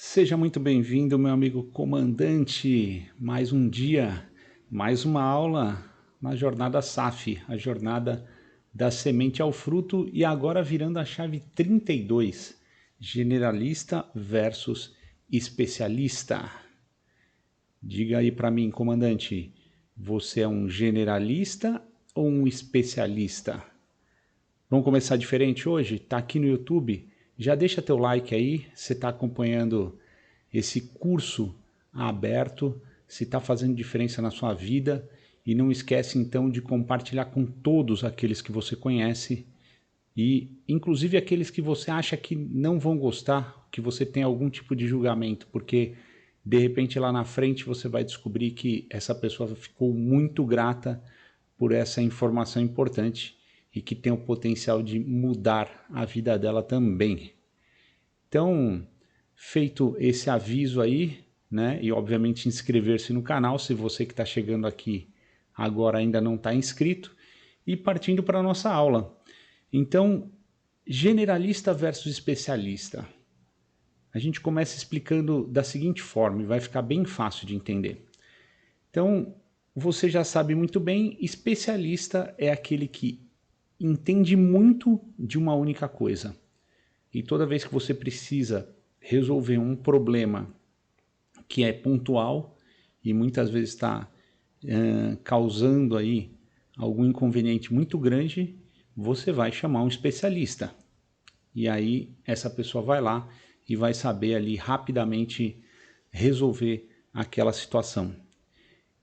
Seja muito bem-vindo, meu amigo comandante. Mais um dia, mais uma aula na jornada SAF, a jornada da semente ao fruto, e agora virando a chave 32, generalista versus especialista. Diga aí para mim, comandante, você é um generalista ou um especialista? Vamos começar diferente hoje? Tá aqui no YouTube? Já deixa teu like aí, você está acompanhando esse curso aberto, se está fazendo diferença na sua vida, e não esquece então de compartilhar com todos aqueles que você conhece e inclusive aqueles que você acha que não vão gostar, que você tem algum tipo de julgamento, porque de repente lá na frente você vai descobrir que essa pessoa ficou muito grata por essa informação importante e que tem o potencial de mudar a vida dela também. Então, feito esse aviso aí, né, e obviamente inscrever-se no canal se você que está chegando aqui agora ainda não está inscrito, e partindo para a nossa aula. Então, generalista versus especialista. A gente começa explicando da seguinte forma e vai ficar bem fácil de entender. Então, você já sabe muito bem, especialista é aquele que entende muito de uma única coisa. E toda vez que você precisa resolver um problema que é pontual e muitas vezes está causando aí algum inconveniente muito grande, você vai chamar um especialista. E aí essa pessoa vai lá e vai saber ali rapidamente resolver aquela situação.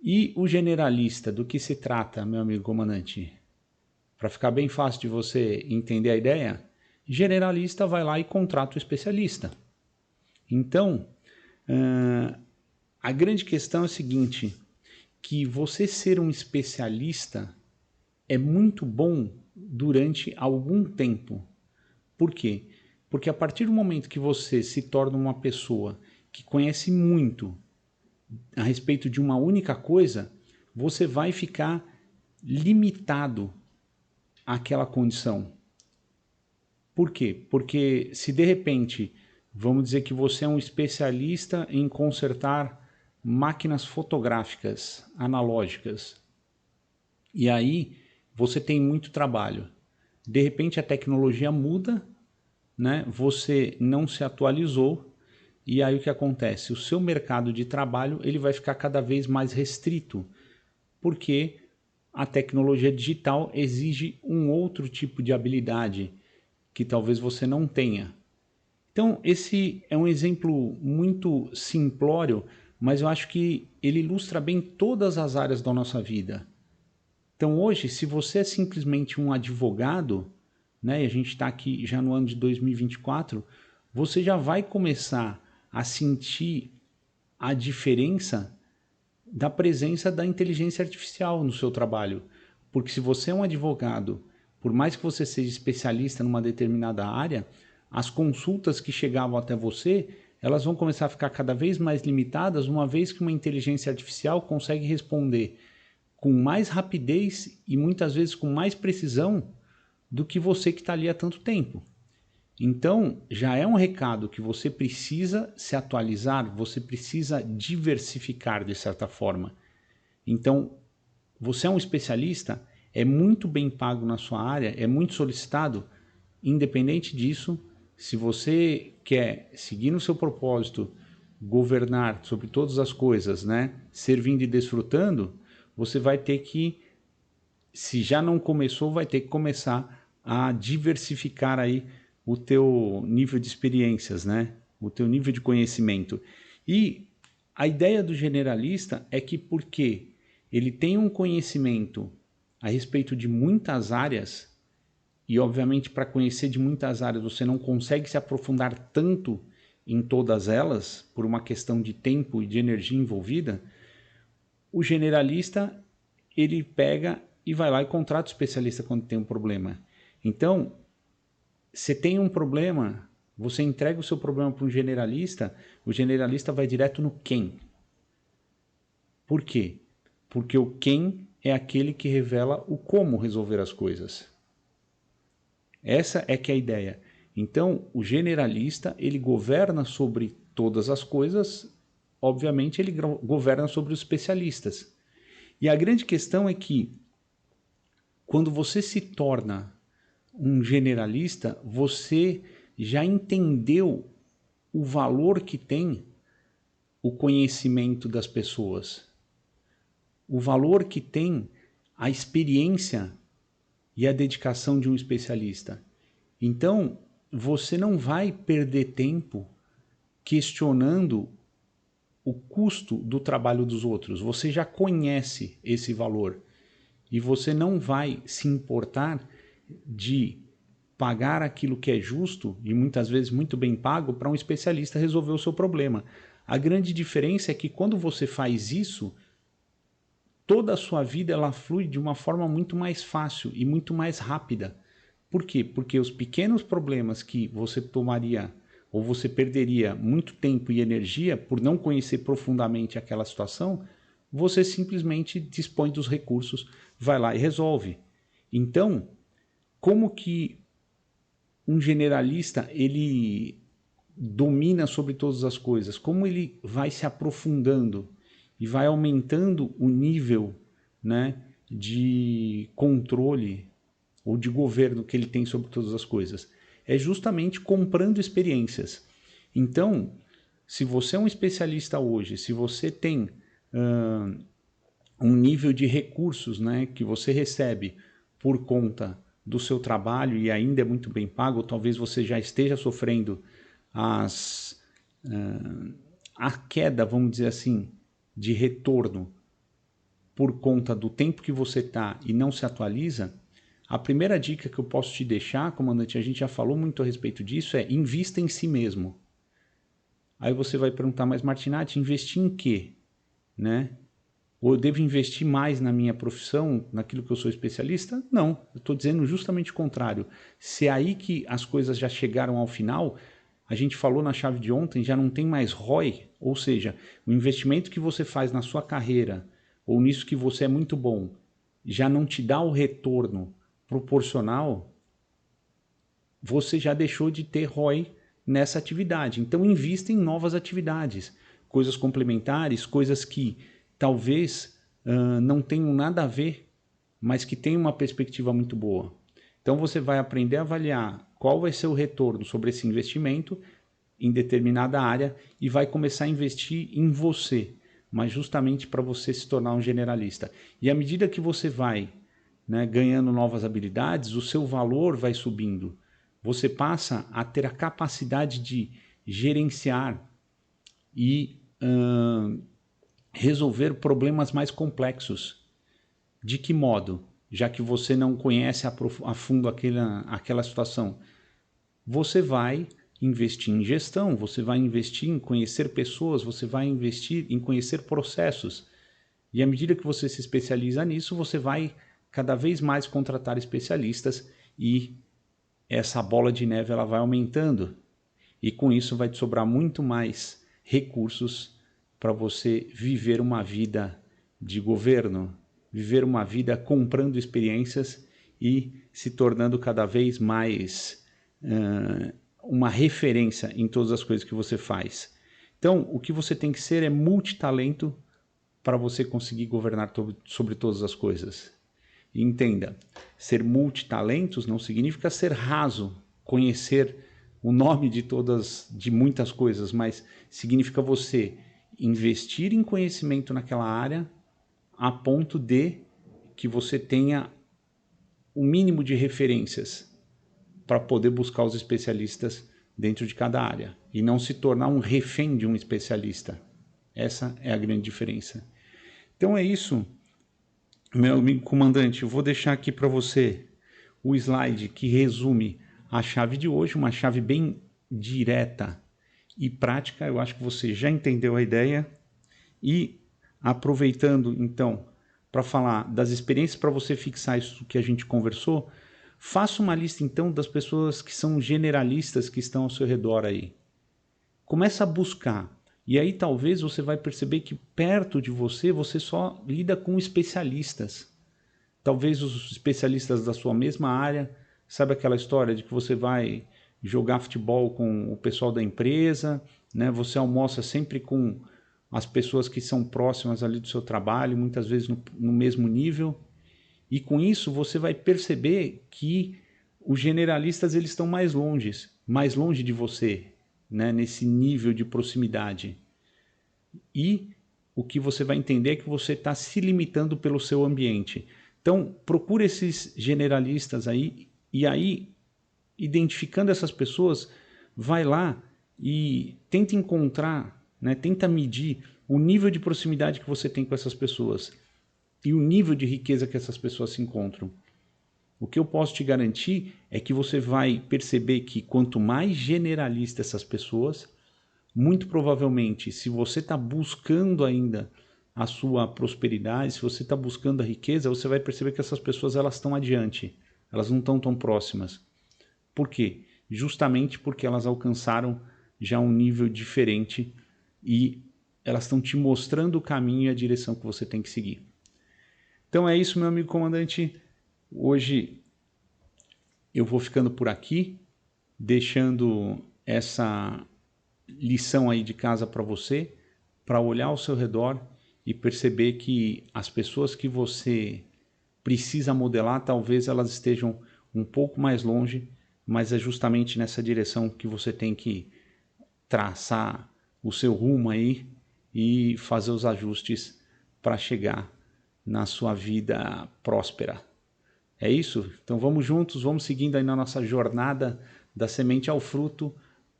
E o generalista, do que se trata, meu amigo comandante? Para ficar bem fácil de você entender a ideia, generalista vai lá e contrata o especialista. Então, a grande questão é a seguinte, que você ser um especialista é muito bom durante algum tempo. Por quê? Porque a partir do momento que você se torna uma pessoa que conhece muito a respeito de uma única coisa, você vai ficar limitado àquela condição. Por quê? Porque se de repente, vamos dizer que você é um especialista em consertar máquinas fotográficas analógicas, e aí você tem muito trabalho. De repente a tecnologia muda, né? Você não se atualizou, e aí o que acontece? O seu mercado de trabalho ele vai ficar cada vez mais restrito, porque a tecnologia digital exige um outro tipo de habilidade que talvez você não tenha. Então, esse é um exemplo muito simplório, mas eu acho que ele ilustra bem todas as áreas da nossa vida. Então, hoje, se você é simplesmente um advogado, né, e a gente está aqui já no ano de 2024, você já vai começar a sentir a diferença da presença da inteligência artificial no seu trabalho. Porque se você é um advogado, por mais que você seja especialista numa determinada área, as consultas que chegavam até você, elas vão começar a ficar cada vez mais limitadas, uma vez que uma inteligência artificial consegue responder com mais rapidez e muitas vezes com mais precisão do que você que está ali há tanto tempo. Então, já é um recado que você precisa se atualizar, você precisa diversificar de certa forma. Então, você é um especialista, é muito bem pago na sua área, é muito solicitado. Independente disso, se você quer seguir no seu propósito, governar sobre todas as coisas, né, servindo e desfrutando, você vai ter que, se já não começou, vai ter que começar a diversificar aí o teu nível de experiências, né, o teu nível de conhecimento. E a ideia do generalista é que porque ele tem um conhecimento a respeito de muitas áreas, e obviamente para conhecer de muitas áreas você não consegue se aprofundar tanto em todas elas, por uma questão de tempo e de energia envolvida, o generalista ele pega e vai lá e contrata o especialista quando tem um problema. Então, se tem um problema, você entrega o seu problema para um generalista, o generalista vai direto no quem. Por quê? Porque o quem é aquele que revela o como resolver as coisas. Essa é que é a ideia. Então, o generalista, ele governa sobre todas as coisas, obviamente ele governa sobre os especialistas. E a grande questão é que, quando você se torna um generalista, você já entendeu o valor que tem o conhecimento das pessoas, o valor que tem a experiência e a dedicação de um especialista. Então, você não vai perder tempo questionando o custo do trabalho dos outros. Você já conhece esse valor e você não vai se importar de pagar aquilo que é justo e muitas vezes muito bem pago para um especialista resolver o seu problema. A grande diferença é que quando você faz isso, toda a sua vida ela flui de uma forma muito mais fácil e muito mais rápida. Por quê? Porque os pequenos problemas que você tomaria ou você perderia muito tempo e energia por não conhecer profundamente aquela situação, você simplesmente dispõe dos recursos, vai lá e resolve. Então, como que um generalista ele domina sobre todas as coisas? Como ele vai se aprofundando e vai aumentando o nível, né, de controle ou de governo que ele tem sobre todas as coisas? É justamente comprando experiências. Então, se você é um especialista hoje, se você tem um nível de recursos, né, que você recebe por conta do seu trabalho e ainda é muito bem pago, ou talvez você já esteja sofrendo a queda, vamos dizer assim, de retorno por conta do tempo que você está e não se atualiza, a primeira dica que eu posso te deixar, comandante, a gente já falou muito a respeito disso, é invista em si mesmo. Aí você vai perguntar, mas Martinatti, investir em quê? Né? Ou eu devo investir mais na minha profissão, naquilo que eu sou especialista? Não, eu estou dizendo justamente o contrário. Se é aí que as coisas já chegaram ao final, a gente falou na chave de ontem, já não tem mais ROI, ou seja, o investimento que você faz na sua carreira, ou nisso que você é muito bom, já não te dá o retorno proporcional, você já deixou de ter ROI nessa atividade. Então invista em novas atividades, coisas complementares, coisas que talvez não tenham nada a ver, mas que tenham uma perspectiva muito boa. Então você vai aprender a avaliar qual vai ser o retorno sobre esse investimento em determinada área e vai começar a investir em você, mas justamente para você se tornar um generalista. E à medida que você vai, né, ganhando novas habilidades, o seu valor vai subindo. Você passa a ter a capacidade de gerenciar e resolver problemas mais complexos. De que modo? Já que você não conhece a fundo aquela situação, você vai investir em gestão, você vai investir em conhecer pessoas, você vai investir em conhecer processos. E à medida que você se especializa nisso, você vai cada vez mais contratar especialistas e essa bola de neve ela vai aumentando. E com isso vai te sobrar muito mais recursos para você viver uma vida de governo, viver uma vida comprando experiências e se tornando cada vez mais uma referência em todas as coisas que você faz. Então, o que você tem que ser é multitalento para você conseguir governar sobre todas as coisas. E entenda, ser multitalentos não significa ser raso, conhecer o nome de muitas coisas, mas significa você investir em conhecimento naquela área a ponto de que você tenha o mínimo de referências para poder buscar os especialistas dentro de cada área e não se tornar um refém de um especialista. Essa é a grande diferença. Então é isso, meu amigo comandante. Eu vou deixar aqui para você o slide que resume a chave de hoje, uma chave bem direta e prática. Eu acho que você já entendeu a ideia. E aproveitando então para falar das experiências para você fixar isso que a gente conversou, faça uma lista então das pessoas que são generalistas que estão ao seu redor aí. Começa a buscar. E aí talvez você vai perceber que perto de você, você só lida com especialistas. Talvez os especialistas da sua mesma área, sabe aquela história de que você vai jogar futebol com o pessoal da empresa, né? Você almoça sempre com as pessoas que são próximas ali do seu trabalho, muitas vezes no mesmo nível. E com isso você vai perceber que os generalistas eles estão mais longe de você, né? Nesse nível de proximidade. E o que você vai entender é que você está se limitando pelo seu ambiente. Então, procure esses generalistas aí, e aí, identificando essas pessoas, vai lá e tenta encontrar, né, tenta medir o nível de proximidade que você tem com essas pessoas e o nível de riqueza que essas pessoas se encontram. O que eu posso te garantir é que você vai perceber que quanto mais generalista essas pessoas, muito provavelmente, se você está buscando ainda a sua prosperidade, se você está buscando a riqueza, você vai perceber que essas pessoas elas estão adiante, elas não estão tão próximas. Por quê? Justamente porque elas alcançaram já um nível diferente e elas estão te mostrando o caminho e a direção que você tem que seguir. Então é isso, meu amigo comandante. Hoje eu vou ficando por aqui, deixando essa lição aí de casa para você, para olhar ao seu redor e perceber que as pessoas que você precisa modelar, talvez elas estejam um pouco mais longe, mas é justamente nessa direção que você tem que traçar o seu rumo aí e fazer os ajustes para chegar na sua vida próspera. É isso? Então vamos juntos, vamos seguindo aí na nossa jornada da semente ao fruto,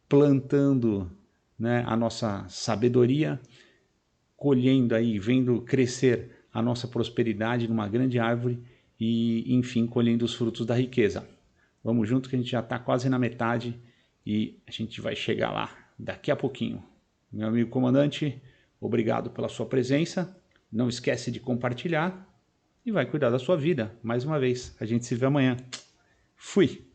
plantando, né, a nossa sabedoria, colhendo aí, vendo crescer a nossa prosperidade numa grande árvore e, enfim, colhendo os frutos da riqueza. Vamos junto que a gente já está quase na metade e a gente vai chegar lá daqui a pouquinho. Meu amigo comandante, obrigado pela sua presença. Não esquece de compartilhar e vai cuidar da sua vida. Mais uma vez, a gente se vê amanhã. Fui!